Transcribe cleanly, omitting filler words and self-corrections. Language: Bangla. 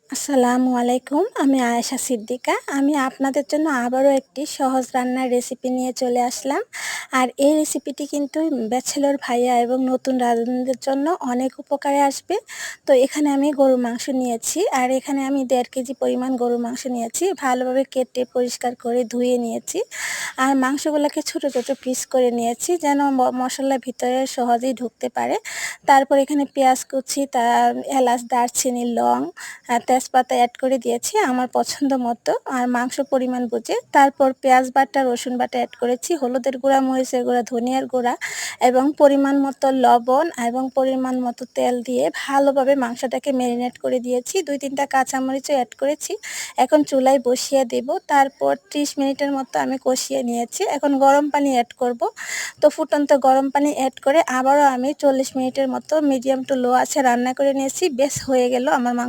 আসসালামু আলাইকুম। আমি আয়েশা সিদ্দিকা। আমি আপনাদের জন্য আবারও একটি সহজ রান্নার রেসিপি নিয়ে চলে আসলাম। আর এই রেসিপিটি কিন্তু ব্যাচেলর ভাইয়া এবং নতুন রাঁধুনিদের জন্য অনেক উপকারে আসবে। তো এখানে আমি গরুর মাংস নিয়েছি। আর এখানে আমি ১.৫ কেজি পরিমাণ গরুর মাংস নিয়েছি। ভালোভাবে কেটে পরিষ্কার করে ধুয়ে নিয়েছি। আর মাংসগুলোকে ছোট, ছোট পিস করে নিয়েছি যেন মসলার ভিতরে সহজেই ঢুকতে পারে। তারপর এখানে পেঁয়াজ কুচি, এলাচ, দারচিনি, লং, তেজপাতা অ্যাড করে দিয়েছি আমার পছন্দ মতো আর মাংস পরিমাণ বুঝে। তারপর পেঁয়াজ বাটা, রসুন বাটা অ্যাড করেছি, হলুদের গুঁড়া, মরিচের গুঁড়া, ধনিয়ার গুঁড়া এবং পরিমাণ মতো লবণ এবং পরিমাণ মতো তেল দিয়ে ভালোভাবে মাংসটাকে ম্যারিনেট করে দিয়েছি। ২-৩ টা কাঁচামরিচও অ্যাড করেছি। এখন চুলায় বসিয়ে দেব। তারপর ৩০ মিনিটের মতো আমি কষিয়ে নিয়েছি। এখন গরম পানি অ্যাড করব। তো ফুটন্ত গরম পানি অ্যাড করে আবারও আমি ৪০ মিনিটের মতো মিডিয়াম টু লো আঁচে রান্না করে নিয়েছি। বেশ হয়ে গেল আমার মাংস।